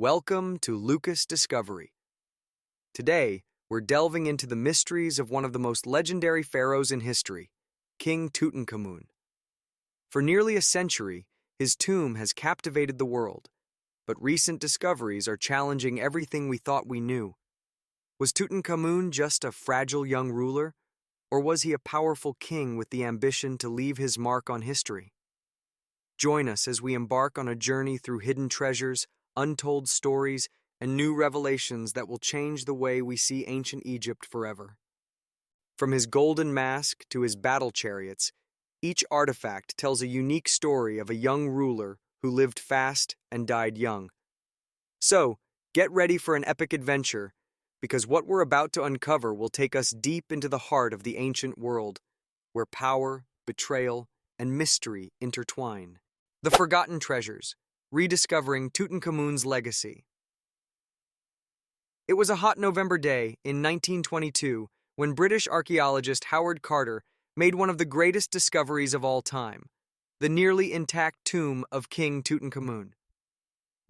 Welcome to Lucas Discovery. Today, we're delving into the mysteries of one of the most legendary pharaohs in history, King Tutankhamun. For nearly a century, his tomb has captivated the world, but recent discoveries are challenging everything we thought we knew. Was Tutankhamun just a fragile young ruler, or was he a powerful king with the ambition to leave his mark on history? Join us as we embark on a journey through hidden treasures, untold stories, and new revelations that will change the way we see ancient Egypt forever. From his golden mask to his battle chariots, each artifact tells a unique story of a young ruler who lived fast and died young. So, get ready for an epic adventure, because what we're about to uncover will take us deep into the heart of the ancient world, where power, betrayal, and mystery intertwine. The Forgotten Treasures, rediscovering Tutankhamun's legacy. It was a hot November day in 1922 when British archaeologist Howard Carter made one of the greatest discoveries of all time, the nearly intact tomb of King Tutankhamun.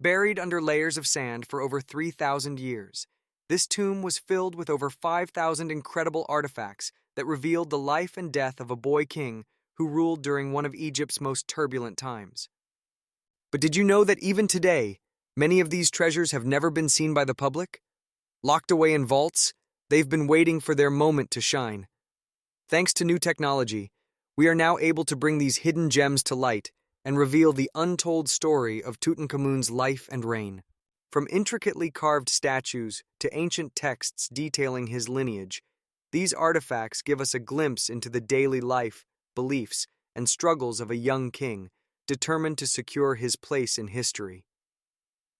Buried under layers of sand for over 3,000 years, this tomb was filled with over 5,000 incredible artifacts that revealed the life and death of a boy king who ruled during one of Egypt's most turbulent times. But did you know that even today, many of these treasures have never been seen by the public? Locked away in vaults, they've been waiting for their moment to shine. Thanks to new technology, we are now able to bring these hidden gems to light and reveal the untold story of Tutankhamun's life and reign. From intricately carved statues to ancient texts detailing his lineage, these artifacts give us a glimpse into the daily life, beliefs, and struggles of a young king, determined to secure his place in history.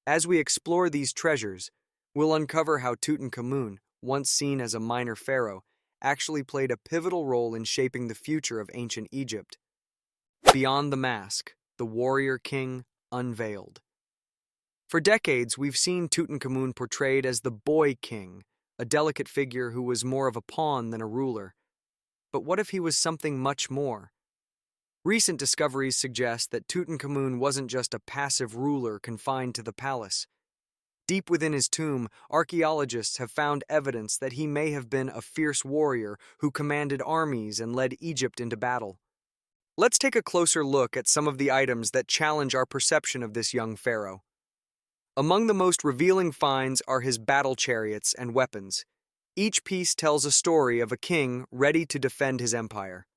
As we explore these treasures, we'll uncover how Tutankhamun, once seen as a minor pharaoh, actually played a pivotal role in shaping the future of ancient Egypt. Beyond the mask, the warrior king, Unveiled. For decades, we've seen Tutankhamun portrayed as the boy king, a delicate figure who was more of a pawn than a ruler. But what if he was something much more? Recent discoveries suggest that Tutankhamun wasn't just a passive ruler confined to the palace. Deep within his tomb, archaeologists have found evidence that he may have been a fierce warrior who commanded armies and led Egypt into battle. Let's take a closer look at some of the items that challenge our perception of this young pharaoh. Among the most revealing finds are his battle chariots and weapons. Each piece tells a story of a king ready to defend his empire.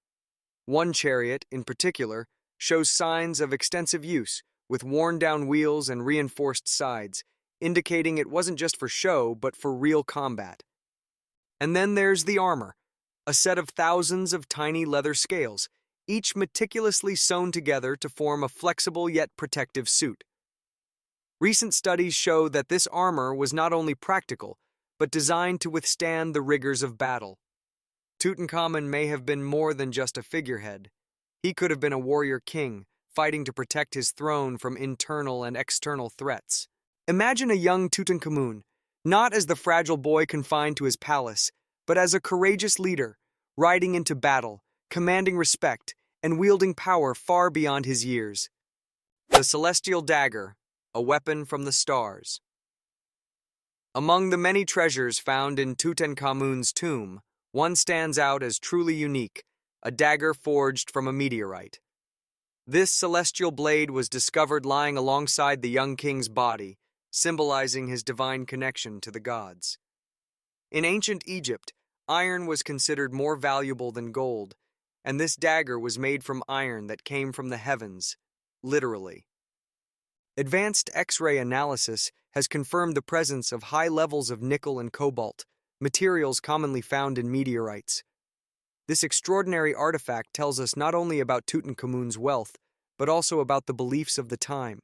One chariot, in particular, shows signs of extensive use, with worn-down wheels and reinforced sides, indicating it wasn't just for show, but for real combat. And then there's the armor, a set of thousands of tiny leather scales, each meticulously sewn together to form a flexible yet protective suit. Recent studies show that this armor was not only practical, but designed to withstand the rigors of battle. Tutankhamun may have been more than just a figurehead. He could have been a warrior king, fighting to protect his throne from internal and external threats. Imagine a young Tutankhamun, not as the fragile boy confined to his palace, but as a courageous leader, riding into battle, commanding respect, and wielding power far beyond his years. The celestial dagger, a weapon from the stars. Among the many treasures found in Tutankhamun's tomb, one stands out as truly unique, a dagger forged from a meteorite. This celestial blade was discovered lying alongside the young king's body, symbolizing his divine connection to the gods. In ancient Egypt, iron was considered more valuable than gold, and this dagger was made from iron that came from the heavens, literally. Advanced X-ray analysis has confirmed the presence of high levels of nickel and cobalt, materials commonly found in meteorites. This extraordinary artifact tells us not only about Tutankhamun's wealth, but also about the beliefs of the time.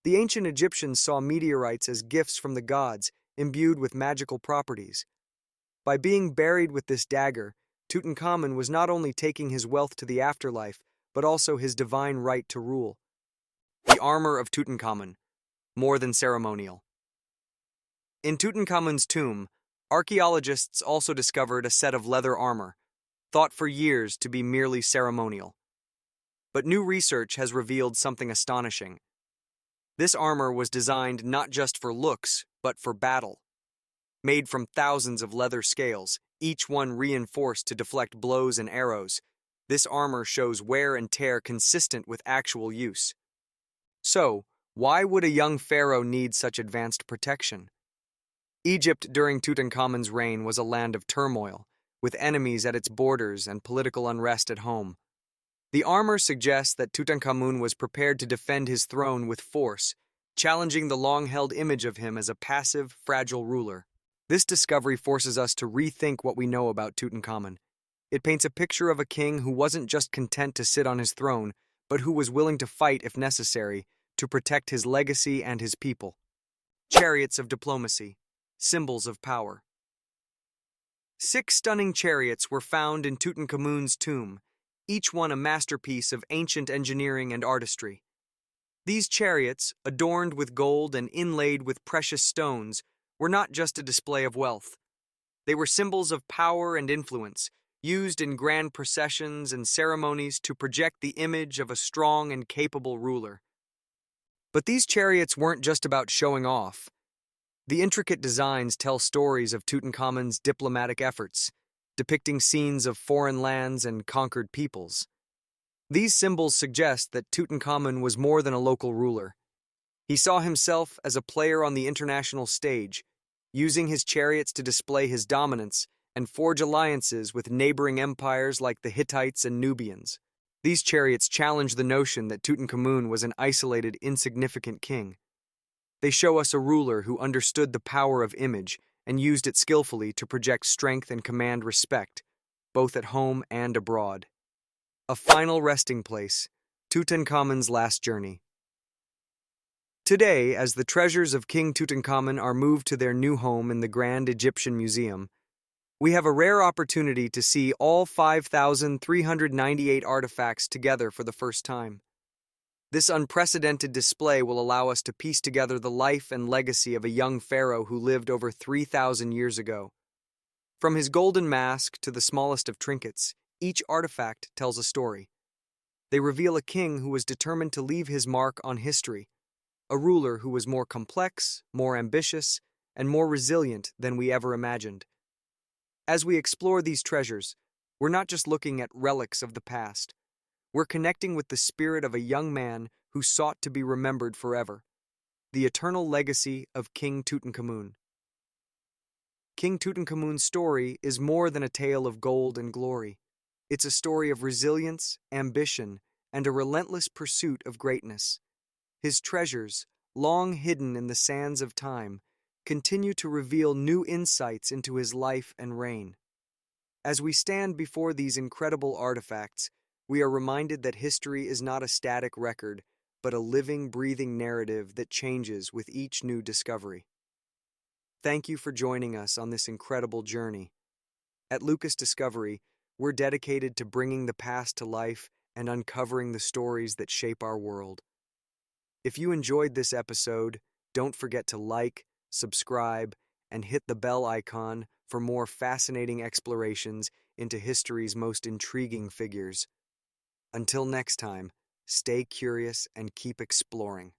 The ancient Egyptians saw meteorites as gifts from the gods, imbued with magical properties. By being buried with this dagger, Tutankhamun was not only taking his wealth to the afterlife, but also his divine right to rule. The armor of Tutankhamun, more than ceremonial. In Tutankhamun's tomb, archaeologists also discovered a set of leather armor, thought for years to be merely ceremonial. But new research has revealed something astonishing. This armor was designed not just for looks, but for battle. Made from thousands of leather scales, each one reinforced to deflect blows and arrows, this armor shows wear and tear consistent with actual use. So, why would a young pharaoh need such advanced protection? Egypt during Tutankhamun's reign was a land of turmoil, with enemies at its borders and political unrest at home. The armor suggests that Tutankhamun was prepared to defend his throne with force, challenging the long-held image of him as a passive, fragile ruler. This discovery forces us to rethink what we know about Tutankhamun. It paints a picture of a king who wasn't just content to sit on his throne, but who was willing to fight if necessary to protect his legacy and his people. Chariots of diplomacy, symbols of power. 6 stunning chariots were found in Tutankhamun's tomb, each one a masterpiece of ancient engineering and artistry. These chariots, adorned with gold and inlaid with precious stones, were not just a display of wealth. They were symbols of power and influence, used in grand processions and ceremonies to project the image of a strong and capable ruler. But these chariots weren't just about showing off. The intricate designs tell stories of Tutankhamun's diplomatic efforts, depicting scenes of foreign lands and conquered peoples. These symbols suggest that Tutankhamun was more than a local ruler. He saw himself as a player on the international stage, using his chariots to display his dominance and forge alliances with neighboring empires like the Hittites and Nubians. These chariots challenge the notion that Tutankhamun was an isolated, insignificant king. They show us a ruler who understood the power of image and used it skillfully to project strength and command respect, both at home and abroad. A final resting place, Tutankhamun's last journey. Today, as the treasures of King Tutankhamun are moved to their new home in the Grand Egyptian Museum, we have a rare opportunity to see all 5,398 artifacts together for the first time. This unprecedented display will allow us to piece together the life and legacy of a young pharaoh who lived over 3,000 years ago. From his golden mask to the smallest of trinkets, each artifact tells a story. They reveal a king who was determined to leave his mark on history, a ruler who was more complex, more ambitious, and more resilient than we ever imagined. As we explore these treasures, we're not just looking at relics of the past. We're connecting with the spirit of a young man who sought to be remembered forever, the eternal legacy of King Tutankhamun. King Tutankhamun's story is more than a tale of gold and glory. It's a story of resilience, ambition, and a relentless pursuit of greatness. His treasures, long hidden in the sands of time, continue to reveal new insights into his life and reign. As we stand before these incredible artifacts, we are reminded that history is not a static record, but a living, breathing narrative that changes with each new discovery. Thank you for joining us on this incredible journey. At Lucas Discovery, we're dedicated to bringing the past to life and uncovering the stories that shape our world. If you enjoyed this episode, don't forget to like, subscribe, and hit the bell icon for more fascinating explorations into history's most intriguing figures. Until next time, stay curious and keep exploring.